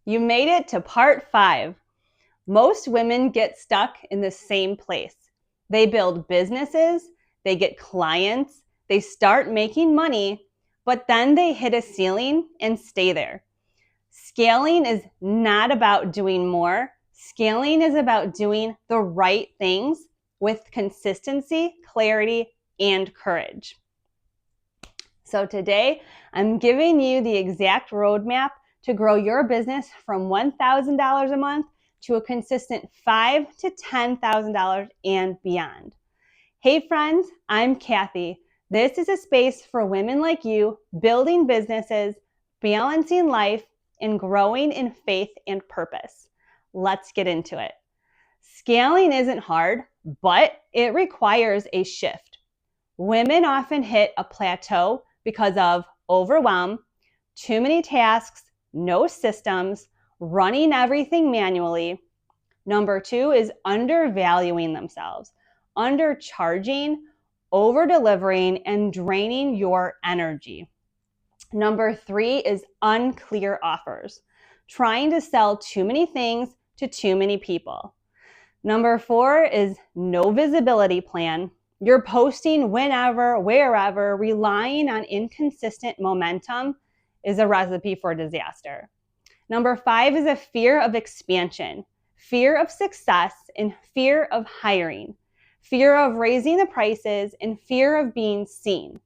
You made it to part 5. Most women get stuck in the same place. They build businesses, they get clients, they start making money, but then they hit a ceiling and stay there. Scaling is not about doing more. Scaling is about doing the right things with consistency, clarity, and courage. So today, I'm giving you the exact roadmap to grow your business from $1,000 a month to a consistent $5,000 to $10,000 and beyond. Hey friends, I'm Kathy. This is a space for women like you building businesses, balancing life, and growing in faith and purpose. Let's get into it. Scaling isn't hard, but it requires a shift. Women often hit a plateau because of overwhelm, too many tasks, no systems, running everything manually. Number 2 is undervaluing themselves, undercharging, over-delivering, and draining your energy. Number 3 is unclear offers, trying to sell too many things to too many people. Number 4 is no visibility plan. You're posting whenever, wherever, relying on inconsistent momentum is a recipe for disaster. Number 5 is a fear of expansion, fear of success, and fear of hiring, fear of raising the prices, and fear of being seen,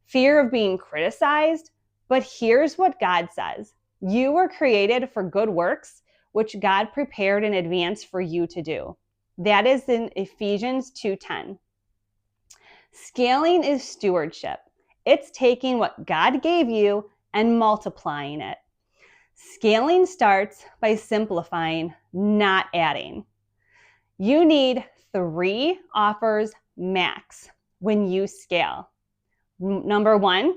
fear of being criticized. But here's what God says. You were created for good works, which God prepared in advance for you to do. That is in Ephesians 2:10. Scaling is stewardship. It's taking what God gave you and multiplying it. Scaling starts by simplifying, not adding. You need 3 offers max when you scale. Number 1,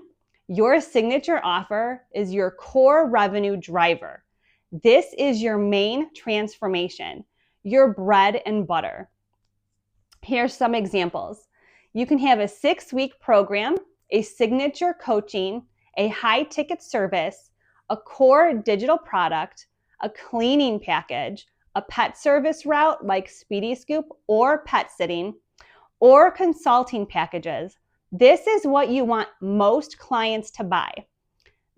your signature offer is your core revenue driver. This is your main transformation, your bread and butter. Here's some examples. You can have a 6-week program, a signature coaching, a high-ticket service, a core digital product, a cleaning package, a pet service route like Speedy Scoop or pet sitting, or consulting packages. This is what you want most clients to buy.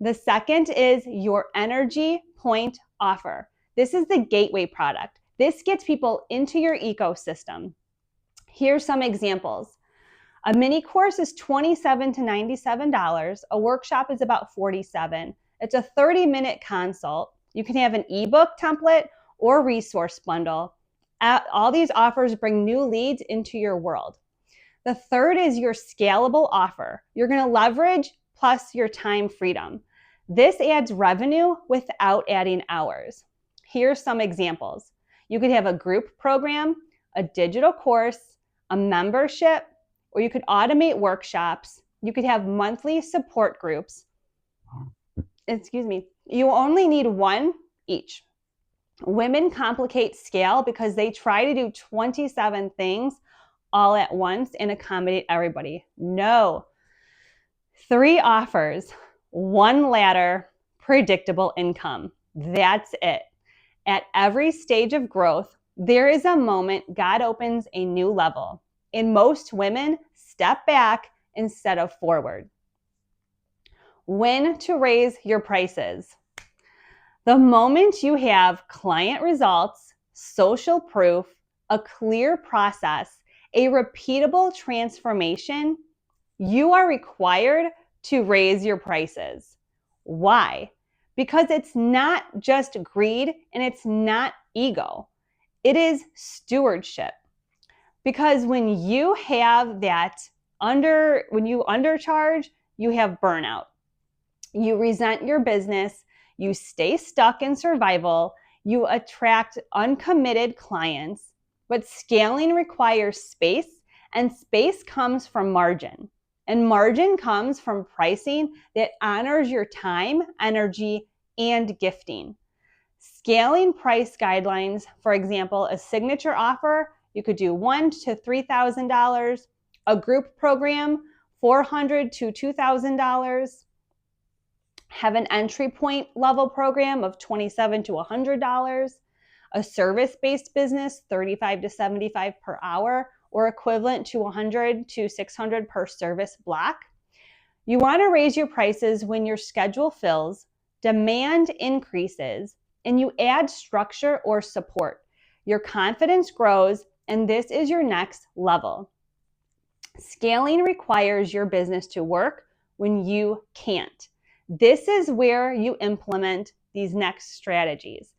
The second is your energy point offer. This is the gateway product. This gets people into your ecosystem. Here's some examples. A mini course is $27 to $97. A workshop is about $47. It's a 30-minute consult. You can have an ebook template or resource bundle. All these offers bring new leads into your world. The third is your scalable offer. You're going to leverage plus your time freedom. This adds revenue without adding hours. Here's some examples. You could have a group program, a digital course, a membership, or you could automate workshops. You could have monthly support groups. You only need 1 each. Women complicate scale because they try to do 27 things all at once and accommodate everybody. No. 3 offers, 1 ladder, predictable income. That's it. At every stage of growth, there is a moment God opens a new level, and most women step back instead of forward. When to raise your prices. The moment you have client results, social proof, a clear process, a repeatable transformation, you are required to raise your prices. Why? Because it's not just greed and it's not ego. It is stewardship. Because when you have when you undercharge, you have burnout. You resent your business, you stay stuck in survival, you attract uncommitted clients, but scaling requires space, and space comes from margin. And margin comes from pricing that honors your time, energy, and gifting. Scaling price guidelines, for example, a signature offer, you could do $1,000 to $3,000, a group program, $400 to $2,000, Have an entry point level program of $27 to $100, a service-based business, $35 to $75 per hour, or equivalent to $100 to $600 per service block. You want to raise your prices when your schedule fills, demand increases, and you add structure or support. Your confidence grows, and this is your next level. Scaling requires your business to work when you can't. This is where you implement these next strategies.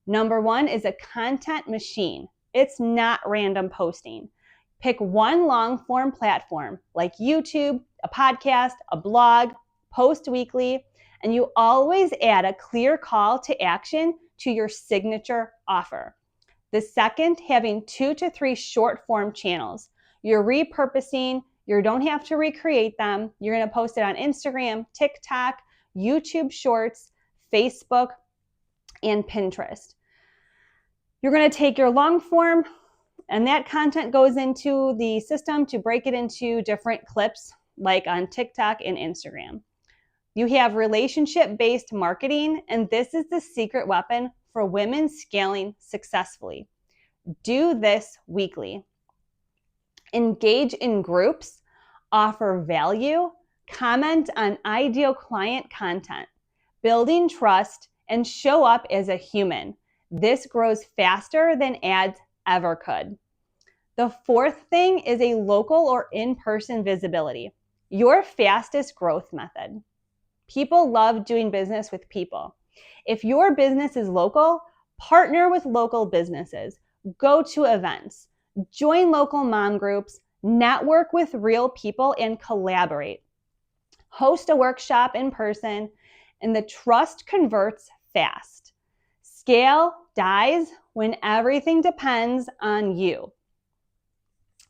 Number one is a content machine. It's not random posting. Pick one long form platform like YouTube, a podcast, a blog, post weekly, and you always add a clear call to action to your signature offer. The second, having 2 to 3 short form channels. You're repurposing, you don't have to recreate them. You're going to post it on Instagram, TikTok, YouTube Shorts, Facebook, and Pinterest. You're going to take your long form, and that content goes into the system to break it into different clips, like on TikTok and Instagram. You have relationship-based marketing, and this is the secret weapon for women scaling successfully. Do this weekly. Engage in groups, offer value, comment on ideal client content, building trust, and show up as a human. This grows faster than ads ever could. The fourth thing is a local or in-person visibility, your fastest growth method. People love doing business with people. If your business is local, partner with local businesses, go to events, join local mom groups, network with real people, and collaborate. Host a workshop in person, and the trust converts fast. Scale dies when everything depends on you.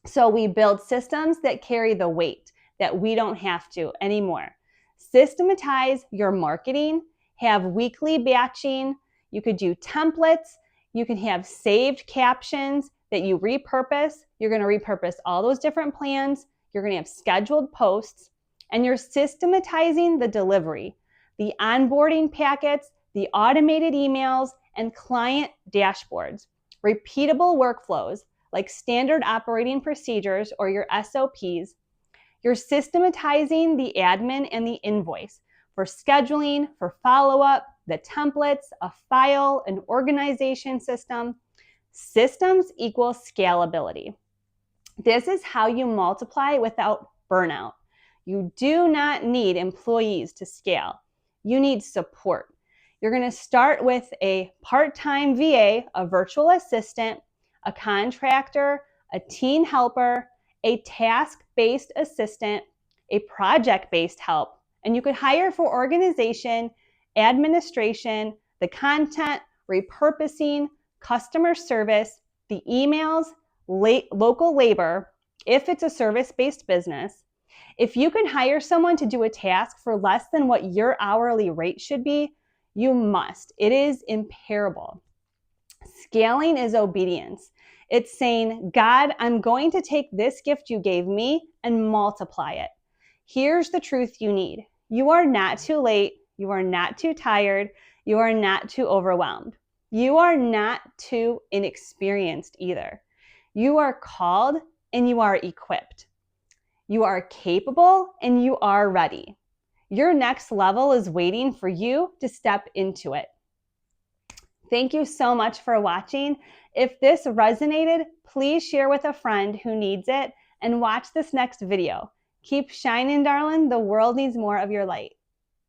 So we build systems that carry the weight that we don't have to anymore. Systematize your marketing, have weekly batching. You could do templates. You can have saved captions that you repurpose. You're going to repurpose all those different plans. You're going to have scheduled posts, and you're systematizing the delivery, the onboarding packets, the automated emails, and client dashboards, repeatable workflows like standard operating procedures or your SOPs. You're systematizing the admin and the invoice for scheduling, for follow-up, the templates, a file, an organization system. Systems equals scalability. This is how you multiply without burnout. You do not need employees to scale. You need support. You're going to start with a part-time VA, a virtual assistant, a contractor, a teen helper, a task-based assistant, a project-based help, and you could hire for organization, administration, the content, repurposing, customer service, the emails, local labor, if it's a service-based business. If you can hire someone to do a task for less than what your hourly rate should be, you must. It is imperable. Scaling is obedience. It's saying, God, I'm going to take this gift you gave me and multiply it. Here's the truth you need. You are not too late. You are not too tired. You are not too overwhelmed. You are not too inexperienced either. You are called and you are equipped. You are capable and you are ready. Your next level is waiting for you to step into it. Thank you so much for watching. If this resonated, please share with a friend who needs it and watch this next video. Keep shining, darling. The world needs more of your light.